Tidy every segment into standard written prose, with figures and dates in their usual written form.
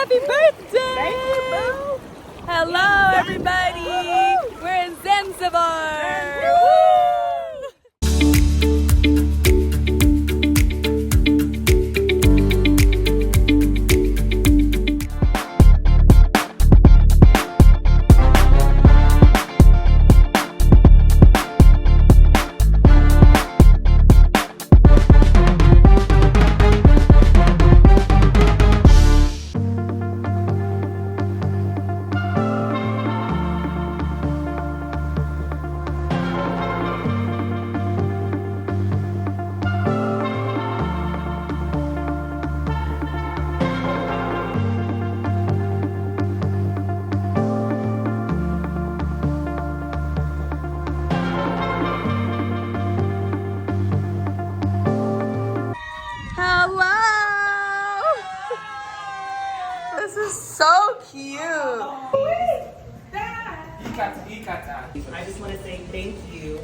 Happy birthday! Thank you, boo. Hello, everybody. We're in Zanzibar. Woo! Hello! This is so cute. I just want to say thank you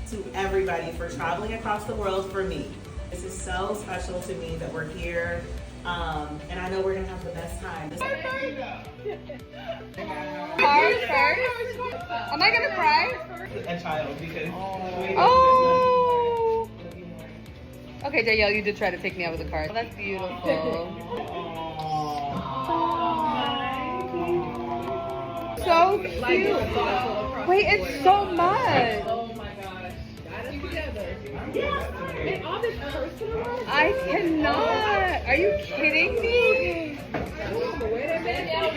to everybody for traveling across the world for me. This is so special to me that we're here, and I know we're gonna have the best time. Card first. Am I gonna cry? A child, because Oh. Okay, Danielle, you did try to take me out with a card. Oh, that's beautiful. So cute. Wait, it's so much. Oh my gosh. Got it together. Yeah. And all this personal. I cannot. Are you kidding me? Wait a minute.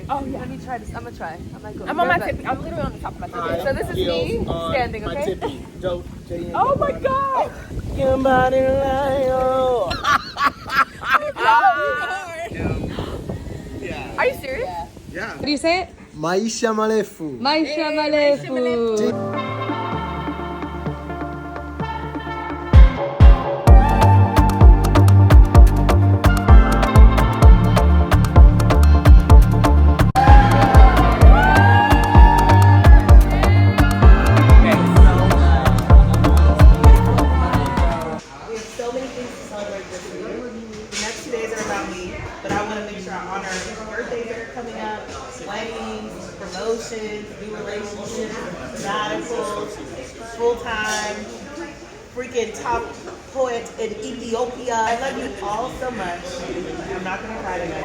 Oh yeah. Let me try this. I'm gonna try. I'm on my tippy. I'm literally on the top of my tippy. So this is me standing, okay? Oh my god! Your body like Are you serious? Yeah. What do you say it? Maisha marefu. Maisha marefu. New relationships, radicals, full-time, freaking top poet in Ethiopia. I love you all so much. I'm not gonna cry tonight.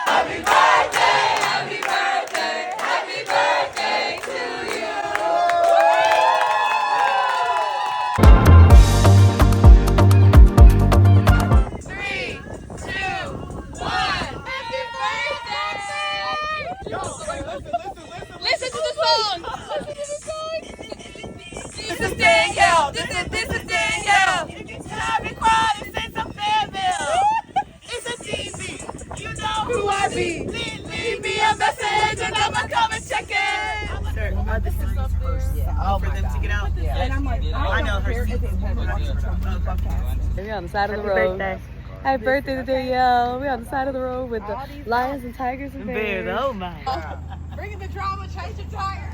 Happy birthday, happy birthday, happy birthday to you. Listen to the song. Listen to the song. This is Danielle. This is Danielle. Happy Friday, say some Fayetteville. It's a TV. You know who I be. Leave me a message and I'ma come and check it. This is first for them to get out. And I'm like, I know her. We're on the side of the road. Happy birthday to Danielle. We're on the side of the road with the lions and tigers and bears. Oh my. bringing the drama, change your tire.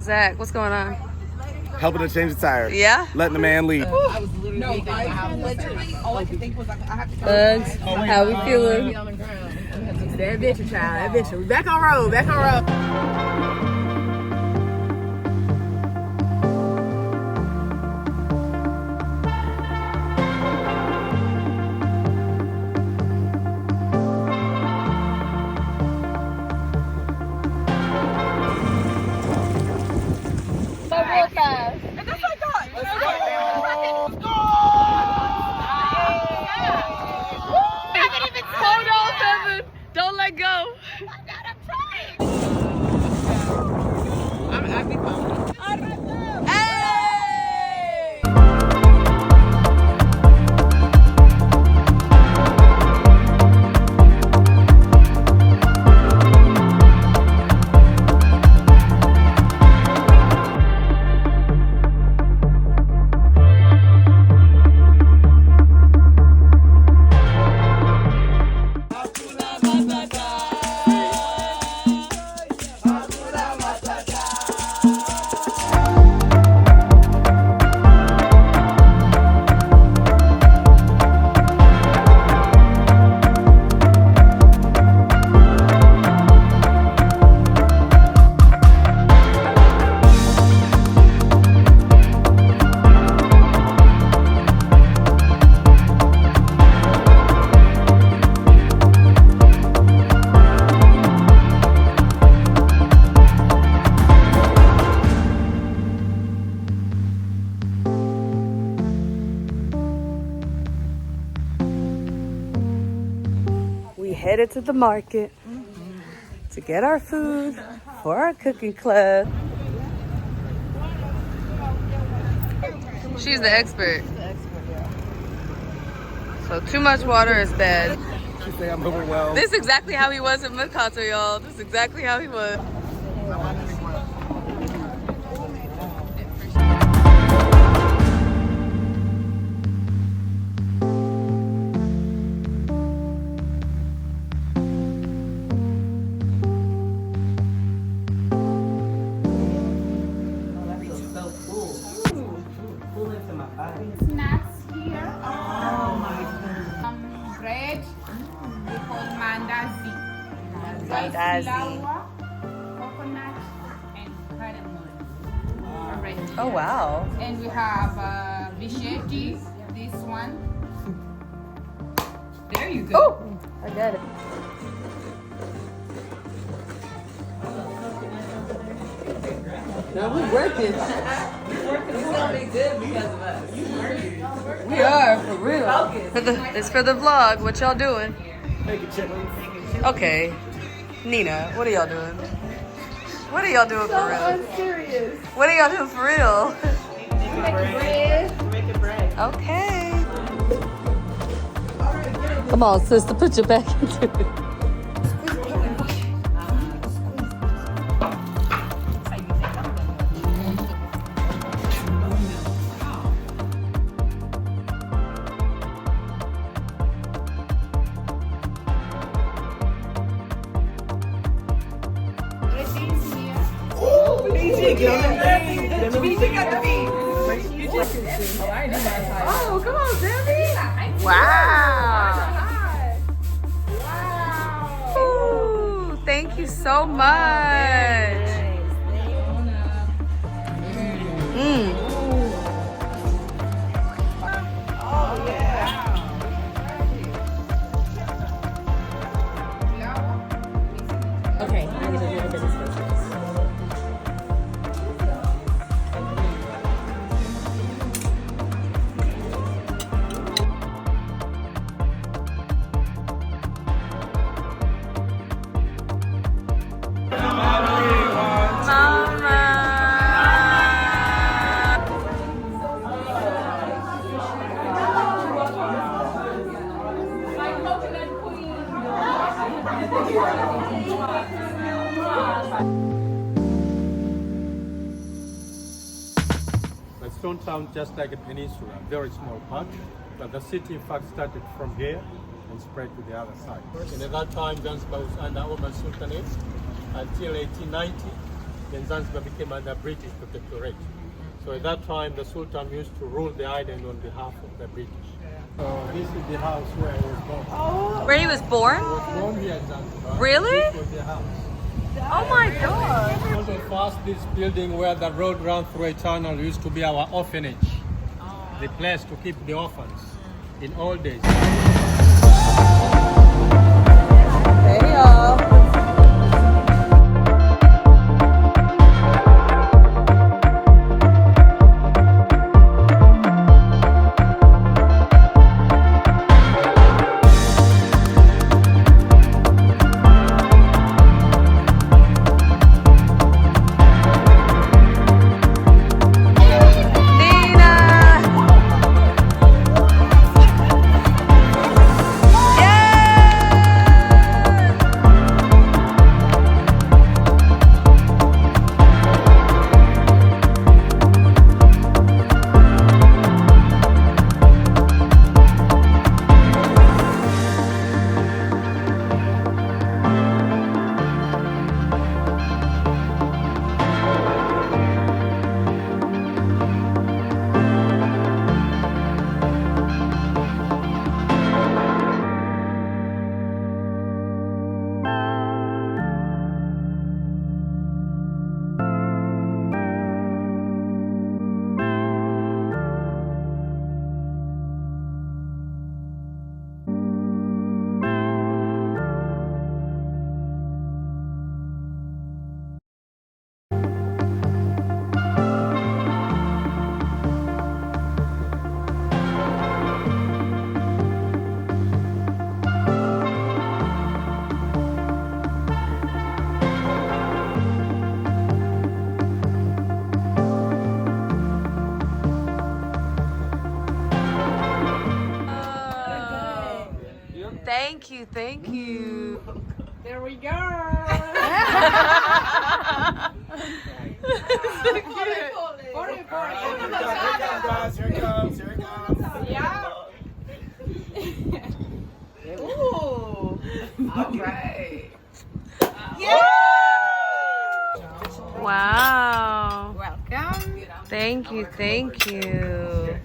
Zach, what's going on? Helping to change the tire. Yeah? Letting the man lead. I was literally literally all I could think was I have to come Bugs, how we feeling? on the ground. That adventure, child. Adventure. Back on road. Back on road. headed to the market to get our food for our cooking club. She's the expert. So too much water is bad. She say I'm overwhelmed. This is exactly how he was in Mercato, y'all. This is exactly how he was. Snacks here. Oh my God. Bread. We call mandazi. Mandazi. Flour, coconut, and cardamom. Orange. Oh, wow. And we have bichetti. This one. There you go. Oh, I got it. Now we're working. It's gonna be good because of us. We are, for real. It's for the vlog. What y'all doing? Making chitlins. Okay. Nina, what are y'all doing? What are y'all doing for real? I'm serious. What are y'all doing for real? Making bread. Okay. Come on, sister, put your back into it. Oh, come on, Debbie. Wow. Ooh, thank you so much. Okay, I need a little bit of specials. Stone Town just like a peninsula, very small part, but the city in fact started from here and spread to the other side. And at that time, Zanzibar was under Ottoman Sultanate until 1890, then Zanzibar became under British protectorate. So at that time, the Sultan used to rule the island on behalf of the British. So this is the house where I was born. Oh. Where he was born? I was born here in Zanzibar. Really? This was the house. Oh my God. Also past this building where the road ran through a tunnel used to be our orphanage. The place to keep the orphans in old days. Hey y'all. Thank you, thank you. There we go. Here it comes. Yeah. Ooh. All right. Wow. Welcome. Thank you, thank you.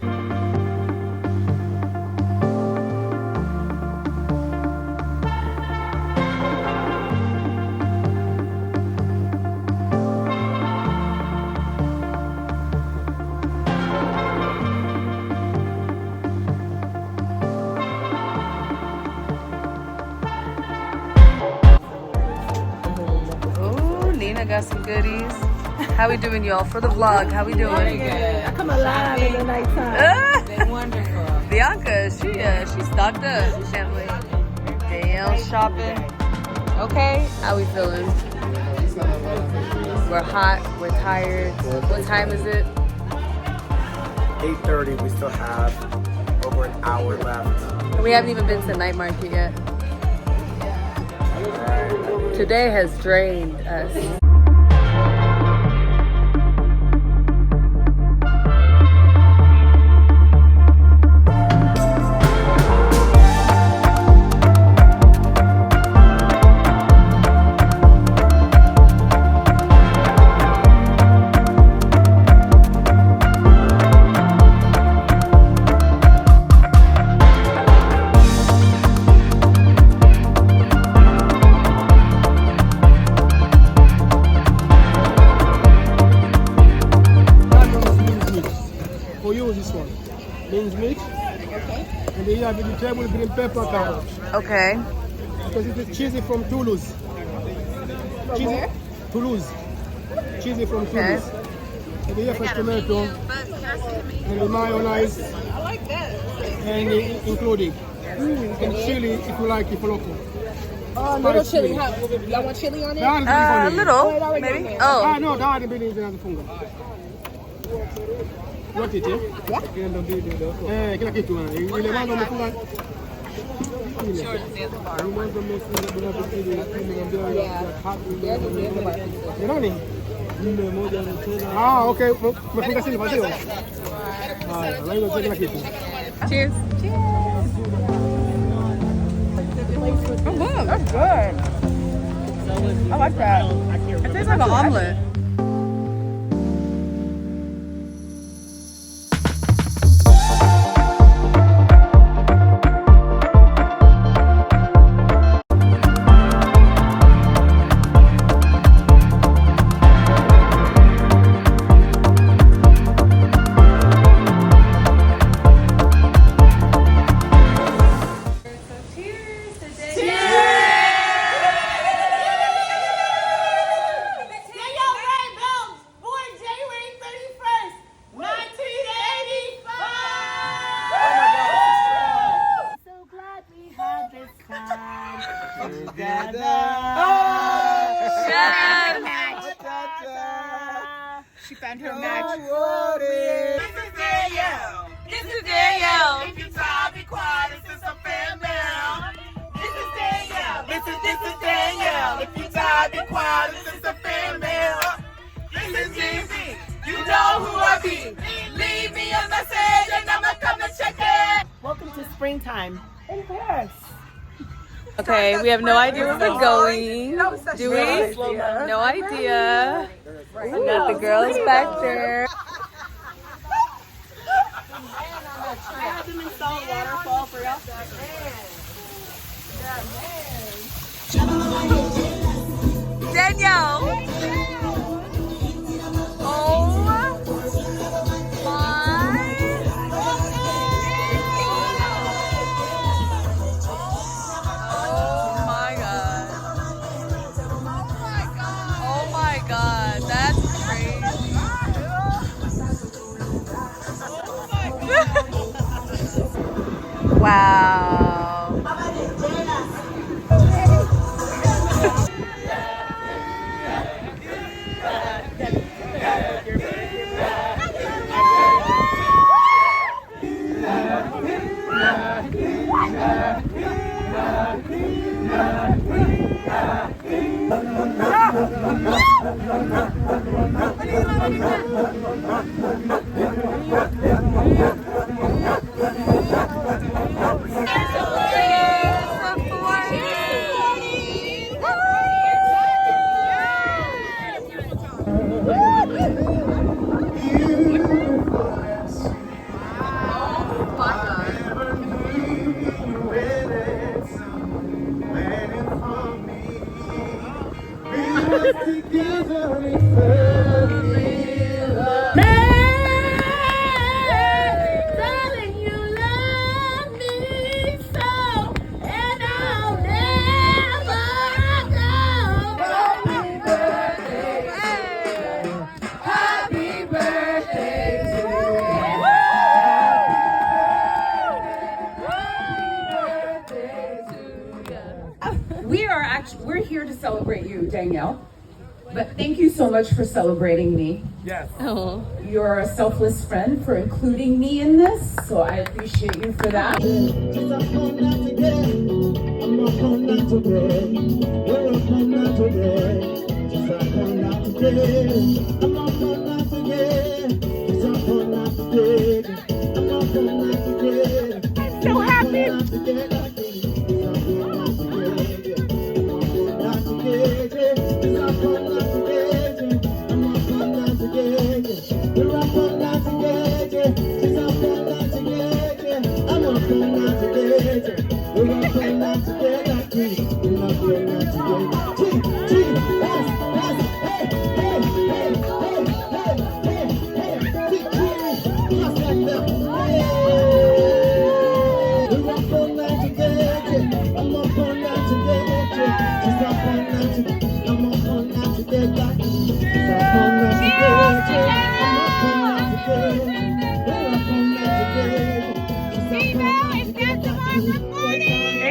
Ooh, Nina got some goodies. How we doing, y'all? For the vlog, how we doing? I come alive in the nighttime. They're wonderful. Bianca, she stocked up. She can't wait. Danielle's shopping. Okay, how we feeling? We're hot, we're tired. What time is it? 8:30. We still have over an hour left. And we haven't even been to night market yet. Today has drained us. For you, this one. Beans mix. And then you have vegetable green pepper carrot. Okay. Because it is cheesy from Toulouse. Cheesy. Toulouse. Cheesy from Okay. Toulouse. And then you have fresh tomato. And the mayonnaise. I like that. And including. And chili if you like it for local. Little chili. Y'all want chili on it? A little, maybe. Oh, No, that hadn't been in the funga. What it, yeah? Kila kitu ile mambo umefunga. Nani? Okay. Umefunga silver sio? Haya, leo kila kitu. cheers. Oh, good. That's good. I like that. It tastes like an omelet. She found her match. This is Danielle. If you talk, be quiet, this is a family. This is Danielle. This is Danielle. If you talk, be quiet, this is a family. This is Easy. You know who I be. Leave me a message and I'ma come to check it. Welcome to springtime in Paris. Okay, we have no idea where we're going. Do we? No idea. We got the girls back there. I have them install waterfall for y'all. Danielle. Oh my. Oh my god. Oh my god. That's crazy. Wow. We're here to celebrate you, Danielle. But thank you so much for celebrating me. Yes. You're a selfless friend for including me in this, so I appreciate you for that. So happy.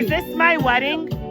Is this my wedding?